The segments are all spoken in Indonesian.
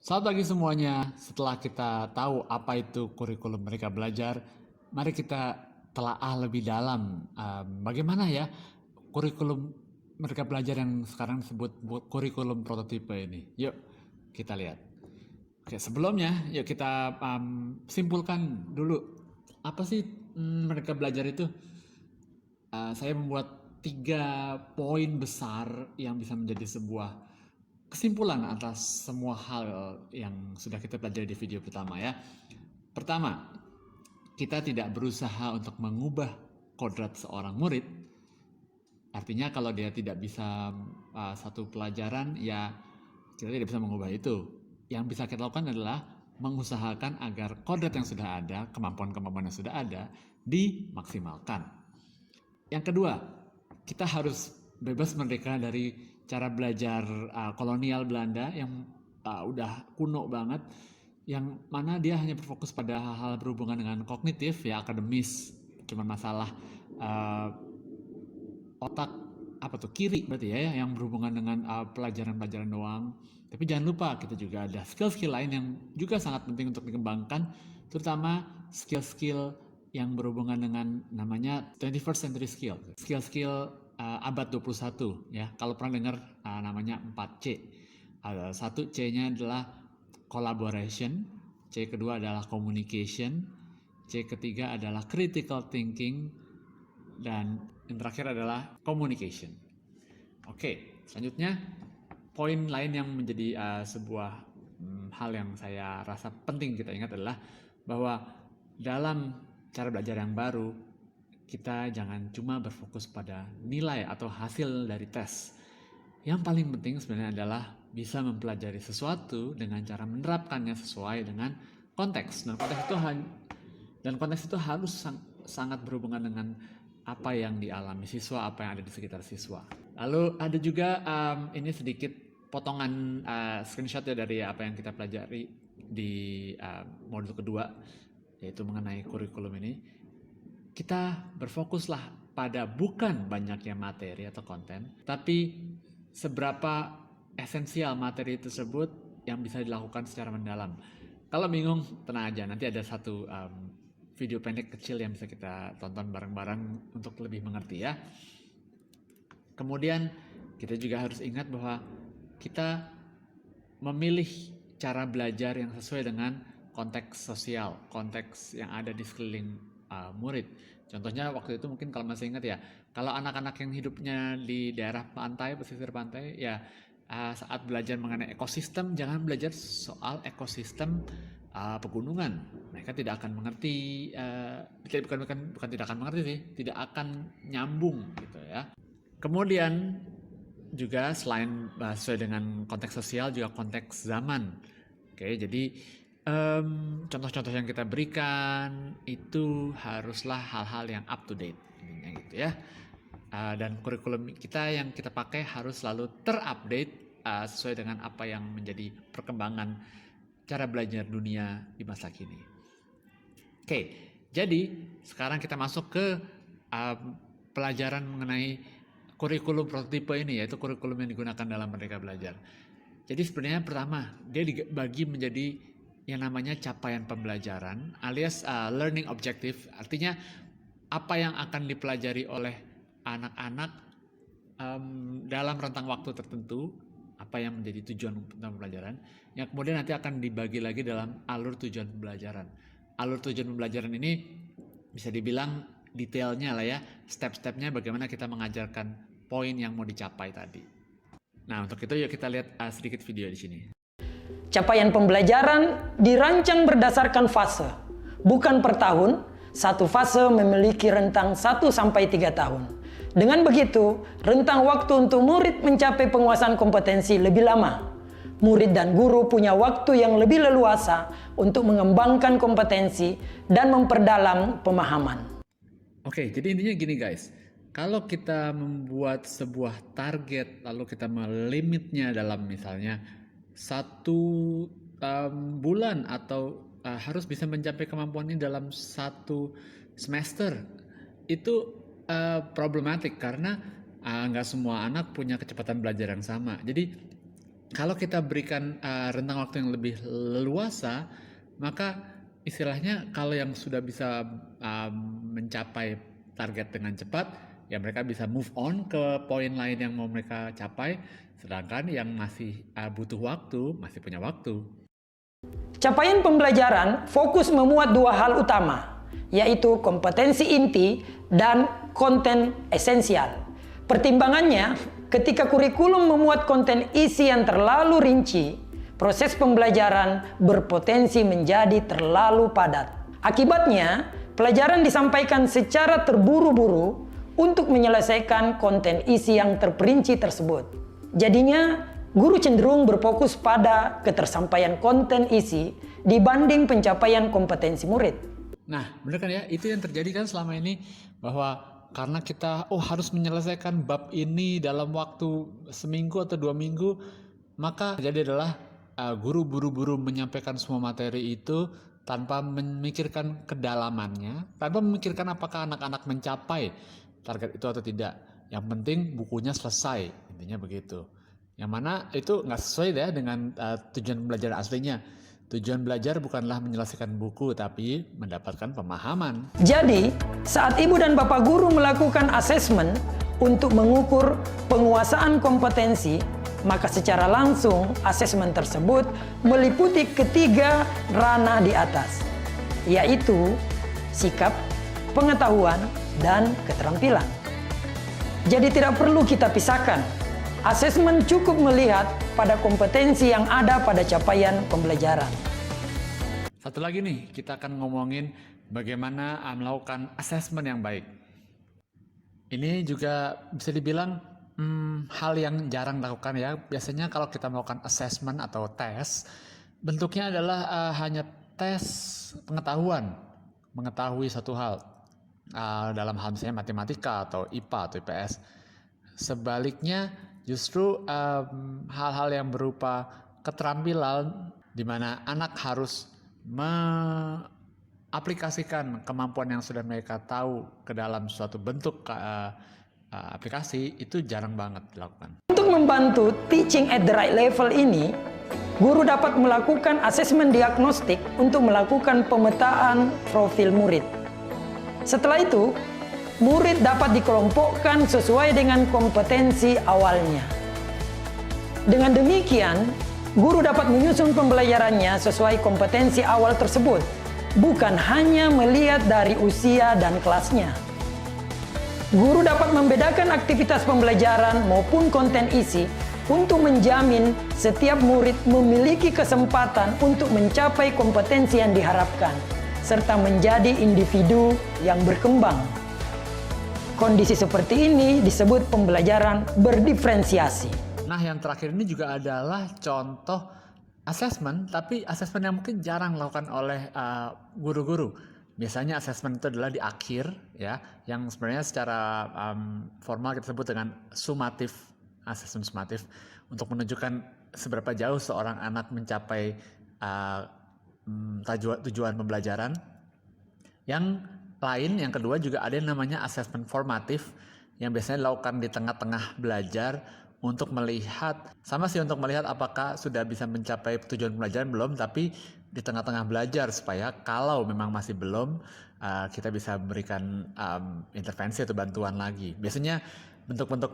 Selamat pagi semuanya. Setelah kita tahu apa itu kurikulum Merdeka Belajar, mari kita telaah lebih dalam bagaimana ya kurikulum Merdeka Belajar yang sekarang disebut kurikulum prototipe ini. Yuk kita lihat. Oke, sebelumnya yuk kita simpulkan dulu apa sih Merdeka Belajar itu. Saya membuat 3 poin besar yang bisa menjadi sebuah kesimpulan atas semua hal yang sudah kita pelajari di video pertama ya. Pertama, kita tidak berusaha untuk mengubah kodrat seorang murid. Artinya kalau dia tidak bisa satu pelajaran, ya kita tidak bisa mengubah itu. Yang bisa kita lakukan adalah mengusahakan agar kodrat yang sudah ada, kemampuan-kemampuan yang sudah ada, dimaksimalkan. Yang kedua, kita harus bebas merdeka dari cara belajar kolonial Belanda yang udah kuno banget, yang mana dia hanya berfokus pada hal-hal berhubungan dengan kognitif ya, akademis, cuma masalah otak apa tuh kiri berarti ya, yang berhubungan dengan pelajaran-pelajaran doang. Tapi jangan lupa kita juga ada skill-skill lain yang juga sangat penting untuk dikembangkan, terutama skill-skill yang berhubungan dengan namanya 21st century skill. Skill-skill abad 21 ya. Kalau pernah dengar namanya 4C. Satu C-nya adalah collaboration, C kedua adalah communication, C ketiga adalah critical thinking, dan yang terakhir adalah communication. Oke, selanjutnya poin lain yang menjadi sebuah hal yang saya rasa penting kita ingat adalah bahwa dalam cara belajar yang baru, kita jangan cuma berfokus pada nilai atau hasil dari tes. Yang paling penting sebenarnya adalah bisa mempelajari sesuatu dengan cara menerapkannya sesuai dengan konteks. Dan konteks itu harus sangat berhubungan dengan apa yang dialami siswa, apa yang ada di sekitar siswa. Lalu ada juga ini sedikit potongan screenshot ya dari apa yang kita pelajari di modul kedua, yaitu mengenai kurikulum ini. Kita berfokuslah pada bukan banyaknya materi atau konten, tapi seberapa esensial materi tersebut yang bisa dilakukan secara mendalam. Kalau bingung, tenang aja, nanti ada satu video pendek kecil yang bisa kita tonton bareng-bareng untuk lebih mengerti ya. Kemudian kita juga harus ingat bahwa kita memilih cara belajar yang sesuai dengan konteks sosial, konteks yang ada di sekeliling murid. Contohnya waktu itu mungkin kalau masih ingat ya, kalau anak-anak yang hidupnya di daerah pantai, pesisir pantai, ya saat belajar mengenai ekosistem, jangan belajar soal ekosistem pegunungan. Mereka tidak akan mengerti, bukan tidak akan mengerti sih, tidak akan nyambung gitu ya. Kemudian juga selain sesuai dengan konteks sosial, juga konteks zaman. Oke, jadi contoh-contoh yang kita berikan itu haruslah hal-hal yang up to date gitu ya. Dan kurikulum kita yang kita pakai harus selalu terupdate sesuai dengan apa yang menjadi perkembangan cara belajar dunia di masa kini. Oke, jadi sekarang kita masuk ke pelajaran mengenai kurikulum prototipe ini, yaitu kurikulum yang digunakan dalam Merdeka Belajar. Jadi sebenarnya pertama, dia dibagi menjadi yang namanya capaian pembelajaran alias learning objective, artinya apa yang akan dipelajari oleh anak-anak dalam rentang waktu tertentu, apa yang menjadi tujuan pembelajaran, yang kemudian nanti akan dibagi lagi dalam alur tujuan pembelajaran. Alur tujuan pembelajaran ini bisa dibilang detailnya lah ya, step-stepnya bagaimana kita mengajarkan poin yang mau dicapai tadi. Nah, untuk itu yuk kita lihat sedikit video di sini. Capaian pembelajaran dirancang berdasarkan fase, bukan per tahun. Satu fase memiliki rentang 1-3 tahun. Dengan begitu, rentang waktu untuk murid mencapai penguasaan kompetensi lebih lama. Murid dan guru punya waktu yang lebih leluasa untuk mengembangkan kompetensi dan memperdalam pemahaman. Oke, jadi intinya gini guys. Kalau kita membuat sebuah target, lalu kita melimitnya dalam misalnya 1 bulan atau harus bisa mencapai kemampuan ini dalam 1 semester, itu problematik karena nggak semua anak punya kecepatan belajar yang sama. Jadi kalau kita berikan rentang waktu yang lebih leluasa, maka istilahnya kalau yang sudah bisa mencapai target dengan cepat, ya mereka bisa move on ke poin lain yang mau mereka capai, sedangkan yang masih butuh waktu, masih punya waktu. Capaian pembelajaran fokus memuat dua hal utama, yaitu kompetensi inti dan konten esensial. Pertimbangannya, ketika kurikulum memuat konten isi yang terlalu rinci, proses pembelajaran berpotensi menjadi terlalu padat. Akibatnya, pelajaran disampaikan secara terburu-buru untuk menyelesaikan konten isi yang terperinci tersebut. Jadinya, guru cenderung berfokus pada ketersampaian konten isi dibanding pencapaian kompetensi murid. Nah, benar kan ya? Itu yang terjadi kan selama ini, bahwa karena kita harus menyelesaikan bab ini dalam waktu seminggu atau 2 minggu, maka jadi adalah guru buru-buru menyampaikan semua materi itu tanpa memikirkan kedalamannya, tanpa memikirkan apakah anak-anak mencapai target itu atau tidak. Yang penting bukunya selesai, intinya begitu. Yang mana itu nggak sesuai ya dengan tujuan belajar aslinya. Tujuan belajar bukanlah menyelesaikan buku, tapi mendapatkan pemahaman. Jadi, saat ibu dan bapak guru melakukan asesmen untuk mengukur penguasaan kompetensi, maka secara langsung asesmen tersebut meliputi ketiga ranah di atas, yaitu sikap, pengetahuan, dan keterampilan. Jadi tidak perlu kita pisahkan. Asesmen cukup melihat pada kompetensi yang ada pada capaian pembelajaran. Satu lagi nih, kita akan ngomongin bagaimana melakukan asesmen yang baik. Ini juga bisa dibilang hal yang jarang dilakukan ya. Biasanya kalau kita melakukan asesmen atau tes, bentuknya adalah hanya tes pengetahuan, mengetahui satu hal. Dalam hal misalnya matematika atau IPA atau IPS. Sebaliknya, justru hal-hal yang berupa keterampilan di mana anak harus mengaplikasikan kemampuan yang sudah mereka tahu ke dalam suatu bentuk aplikasi, itu jarang banget dilakukan. Untuk membantu teaching at the right level ini, guru dapat melakukan asesmen diagnostik untuk melakukan pemetaan profil murid. Setelah itu, murid dapat dikelompokkan sesuai dengan kompetensi awalnya. Dengan demikian, guru dapat menyusun pembelajarannya sesuai kompetensi awal tersebut, bukan hanya melihat dari usia dan kelasnya. Guru dapat membedakan aktivitas pembelajaran maupun konten isi untuk menjamin setiap murid memiliki kesempatan untuk mencapai kompetensi yang diharapkan, serta menjadi individu yang berkembang. Kondisi seperti ini disebut pembelajaran berdiferensiasi. Nah, yang terakhir ini juga adalah contoh asesmen, tapi asesmen yang mungkin jarang dilakukan oleh guru-guru. Biasanya asesmen itu adalah di akhir, ya, yang sebenarnya secara formal kita sebut dengan sumatif, asesmen sumatif, untuk menunjukkan seberapa jauh seorang anak mencapai tujuan pembelajaran. Yang lain, yang kedua juga ada yang namanya asesmen formatif, yang biasanya dilakukan di tengah-tengah belajar untuk melihat, sama sih untuk melihat apakah sudah bisa mencapai tujuan pembelajaran belum, tapi di tengah-tengah belajar supaya kalau memang masih belum, kita bisa memberikan intervensi atau bantuan lagi. Biasanya bentuk-bentuk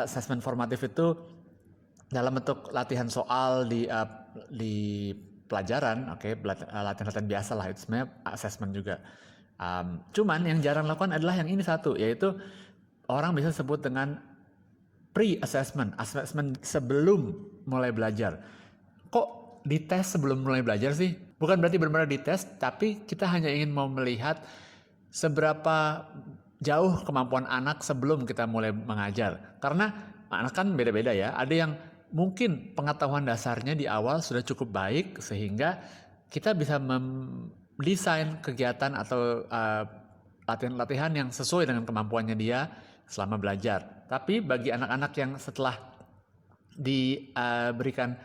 asesmen formatif itu dalam bentuk latihan soal di pelajaran, latihan-latihan biasa lah, itu sebenarnya asesmen juga. Cuman yang jarang lakukan adalah yang ini satu, yaitu orang bisa sebut dengan pre-assessment, assessment sebelum mulai belajar. Kok dites sebelum mulai belajar sih? Bukan berarti benar-benar dites, tapi kita hanya ingin mau melihat seberapa jauh kemampuan anak sebelum kita mulai mengajar. Karena anak kan beda-beda ya, ada yang mungkin pengetahuan dasarnya di awal sudah cukup baik sehingga kita bisa mendesain kegiatan atau latihan-latihan yang sesuai dengan kemampuannya dia selama belajar. Tapi bagi anak-anak yang setelah diberikan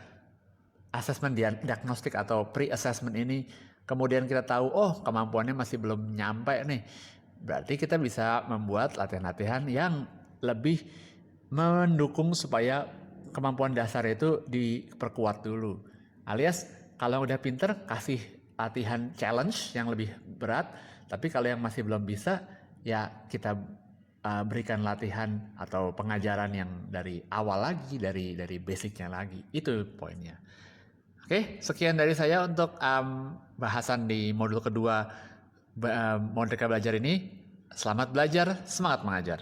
asesmen diagnostik atau pre-assessment ini, kemudian kita tahu, kemampuannya masih belum nyampe nih, berarti kita bisa membuat latihan-latihan yang lebih mendukung supaya kemampuan dasar itu diperkuat dulu. Alias kalau udah pinter kasih latihan challenge yang lebih berat, tapi kalau yang masih belum bisa ya kita berikan latihan atau pengajaran yang dari awal lagi, dari basicnya lagi. Itu poinnya. Oke, sekian dari saya untuk bahasan di modul kedua Merdeka Belajar ini. Selamat belajar, semangat mengajar.